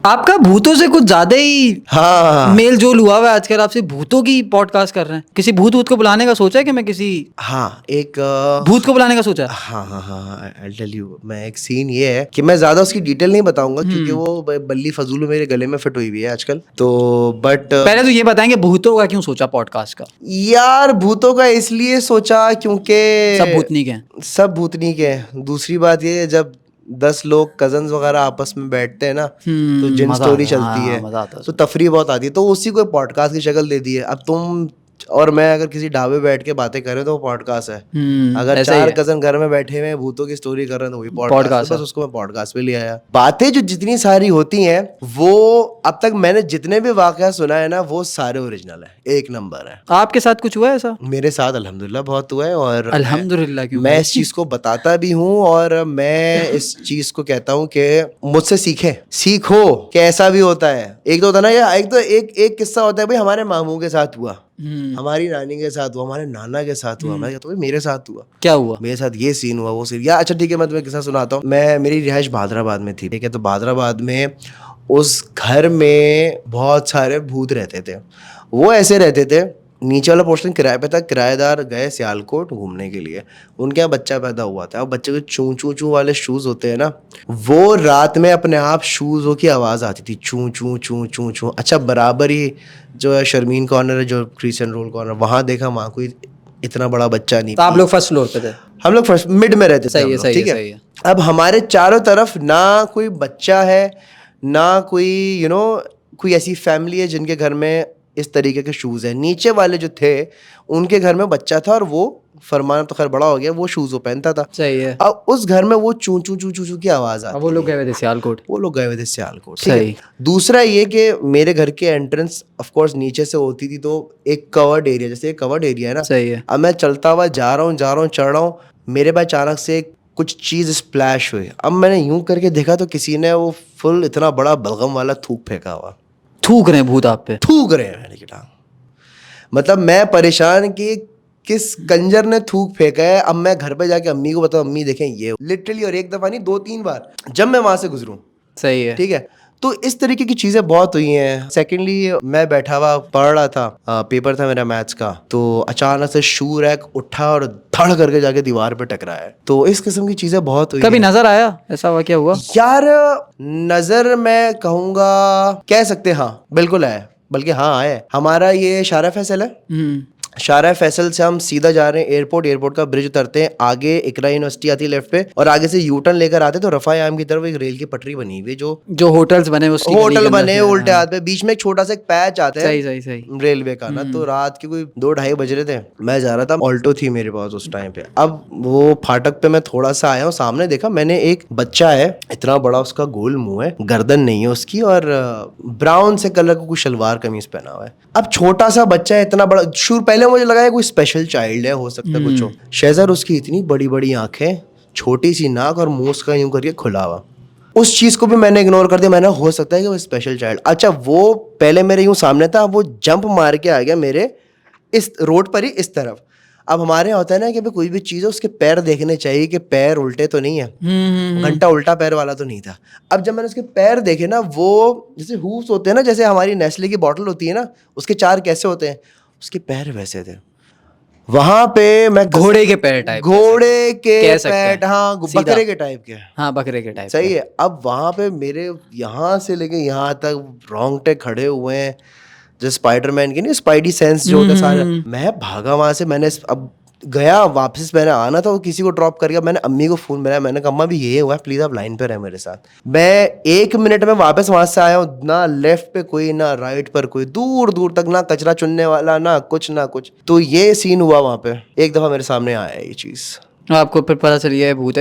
आपका भूतों से कुछ ज्यादा ही हाँ मेल जोल हुआ हुआ है आजकल। आपसे भूतों की पॉडकास्ट कर रहे हैं। किसी भूत को बुलाने का सोचा है कि मैं किसी हाँ एक भूत को बुलाने का सोचा है? हाँ हाँ हाँ आई टेल यू। मैं एक सीन ये है कि मैं ज्यादा उसकी डिटेल नहीं बताऊंगा क्योंकि वो बल्ली फजूल मेरे गले में फिट हुई हुई है आजकल तो। बट पहले तो ये बताएंगे भूतों का क्यों सोचा पॉडकास्ट का? यार भूतों का इसलिए सोचा क्योंकि सब भूतनी के हैं। सब भूतनी के हैं। दूसरी बात ये है, जब 10 लोग कजन्स वगैरह आपस में बैठते हैं ना तो जिन मजा स्टोरी आता है। चलती हाँ, है मजा आता है तो उसमें। तफरी बहुत आती है, तो उसी को पॉडकास्ट की शक्ल दे दी है। अब तुम और मैं अगर किसी ढाबे बैठ के बातें करें तो वो पॉडकास्ट है। अगर ऐसा ही 4 है। कजन घर में बैठे हुए हैं भूतों की स्टोरी कर रहे हैं तो वही पॉडकास्ट है। पॉडकास्ट बस है। उसको मैं पॉडकास्ट पे ले आया। बातें जो जितनी सारी होती हैं वो अब तक मैंने जितने भी वाकया सुना है ना वो सारे ओरिजिनल है, एक नंबर है। आपके साथ कुछ हुआ है ऐसा? मेरे साथ अल्हम्दुलिल्लाह बहुत हुआ है और अल्हम्दुलिल्लाह क्यों मैं भाई? इस चीज को बताता भी हूँ और मैं इस चीज को कहता हूँ कि मुझसे सीखो कैसा भी होता है। एक तो होता है ना यार, एक तो एक किस्सा होता है भाई हमारे मामू के साथ हुआ, हमारी नानी के साथ हुआ, हमारे नाना के साथ हुआ। मैं कहता हूँ भाई मेरे साथ हुआ, क्या हुआ? मेरे साथ ये सीन हुआ वो सीन। या अच्छा ठीक है मैं तुम्हें किस्सा सुनाता हूँ। मेरी रिहाइश भादराबाद में थी, ठीक है। तो भादराबाद में उस घर में बहुत सारे भूत रहते थे। वो ऐसे रहते थे, नीचे वाला पोर्शन किराए पे था। किराएदार गए सियालकोट घूमने के लिए, उनके यहाँ बच्चा पैदा हुआ था। अब बच्चे के चू चू चू वाले शूज होते हैं ना, वो रात में अपने आप शूज़ों की आवाज़ आती थी, चू चू चू चू चू। अच्छा बराबर ही जो है शर्मीन कॉर्नर है, जो क्रिश्चियन रोल कॉर्नर, वहाँ देखा, वहाँ कोई इतना बड़ा बच्चा नहीं। तो आप लोग फर्स्ट फ्लोर पे थे? हम लोग फर्स्ट मिड में रहते थे सही हम है, लोग, सही ठीक है, है। सही है। अब हमारे चारों तरफ ना कोई बच्चा है ना कोई कोई ऐसी फैमिली है जिनके घर में इस तरीके के शूज़ हैं। नीचे वाले जो थे उनके घर में बच्चा था और वो फरमाना तो खैर बड़ा हो गया, वो शूज़ वो पहनता था। सही है। अब उस घर में वो चू चू चू चू चू की आवाज़ अब आती वो लोग थी। गए हुए थे सियालकोट। वो लोग गए हुए थे सियालकोट, ठीक है। सही। दूसरा ये कि मेरे घर के एंट्रेंस ऑफ कोर्स नीचे से होती थी, तो एक कवर्ड एरिया, जैसे एक कवर्ड एरिया है ना। सही है। अब मैं चलता हुआ जा रहा हूँ चढ़ रहा हूँ, मेरे पास अचानक से कुछ चीज़ स्प्लैश हुई। अब मैंने यूं करके देखा तो किसी ने वो फुल इतना बड़ा बलगम वाला थूक फेंका हुआ। थूक रहे हैं भूत आप पे? थूक रहे हैं मैंने की टांग। मतलब मैं परेशान कि किस कंजर ने थूक फेंका है। अब मैं घर पे जाके अम्मी को बताऊं, अम्मी देखें ये लिटरली, और एक दफा नहीं 2-3 बार जब मैं वहां से गुजरूं, सही है। ठीक है। तो इस तरीके की चीजें बहुत हुई हैं। सेकेंडली मैं बैठा हुआ पढ़ रहा था, पेपर था मेरा मैथ्स का, तो अचानक से शू रैक उठा और धड़ करके जाके दीवार पे टकराया है। तो इस किस्म की चीजें बहुत हुई कभी हैं। नजर आया ऐसा हुआ? क्या हुआ यार नजर मैं कहूंगा कह सकते हाँ बिल्कुल है, बल्कि हाँ है। हमारा ये शारा फैसल है, शारा फैसल से हम सीधा जा रहे हैं एयरपोर्ट का ब्रिज उतरते हैं, आगे इकरा यूनिवर्सिटी आती है लेफ्ट पे, और आगे से यू टर्न लेकर आते तो रफा याम की तरफ एक रेल की पटरी बनी हुई है, जो होटल्स बने उसकी गली के होटल अंदर बने से? उल्टे हाँ। हाथ पे, बीच में एक छोटा सा एक पैच आता है सही सही सही। रेलवे का ना। तो रात के कोई 2-2:30 बज रहे थे, मैं जा रहा था, ऑल्टो थी मेरे पास उस टाइम पे। अब वो फाटक पे मैं थोड़ा सा आया हूँ, सामने देखा मैंने एक बच्चा है, इतना बड़ा उसका गोल मुंह है, गर्दन नहीं है उसकी, और ब्राउन से कलर का कुछ शलवार कमीज पहना हुआ है। अब छोटा सा बच्चा है, इतना बड़ा, शुरू पहले मुझे लगा है कोई स्पेशल चाइल्ड है, हो सकता है कुछ हो। शेजर उसकी इतनी बड़ी बड़ी आंखें, छोटी सी नाक और मुंह उसका यूं करके खुला हुआ। उस चीज को भी मैंने इग्नोर कर दिया, मैंने हो सकता है कि वो स्पेशल चाइल्ड। अच्छा वो पहले मेरे यूं सामने था, वो जंप मार के आ गया मेरे इस रोड पर ही इस तरफ। अब हमारे यहाँ होता है ना कि भाई कोई भी चीज़ है उसके पैर देखने चाहिए कि पैर उल्टे तो नहीं है। घंटा उल्टा पैर वाला तो नहीं था। अब जब मैंने उसके पैर देखे ना, वो जैसे हूप्स होते हैं ना, जैसे हमारी नेस्ले की बॉटल होती है ना, उसके 4 कैसे होते हैं, उसके पैर वैसे थे। वहां पे मैं घोड़े के पैर टाइप? घोड़े के कह सकते हैं। पैर, हाँ बकरे के टाइप के। हाँ बकरे के टाइप सही है। अब वहां पे मेरे यहाँ से लेके यहाँ तक रोंगटे खड़े हुए हैं, जो स्पाइडरमैन की नहीं, स्पाइडी सेंस जो होता है सारा। मैं भागा वहां से, मैंने अब गया वापस, मैंने आना था, वो किसी को ड्रॉप कर गया। मैंने अम्मी को फोन बनाया, मैंने कहा अम्मा भी ये हुआ है, प्लीज आप लाइन पे रहे मेरे साथ। मैं 1 मिनट में वापस वहां से आया हूँ, ना लेफ्ट पे कोई ना राइट पर कोई, दूर दूर तक ना कचरा चुनने वाला ना कुछ ना कुछ। तो ये सीन हुआ वहां पे, एक दफा मेरे सामने आया ये चीज। आपको फिर पता चल गया है भूत है?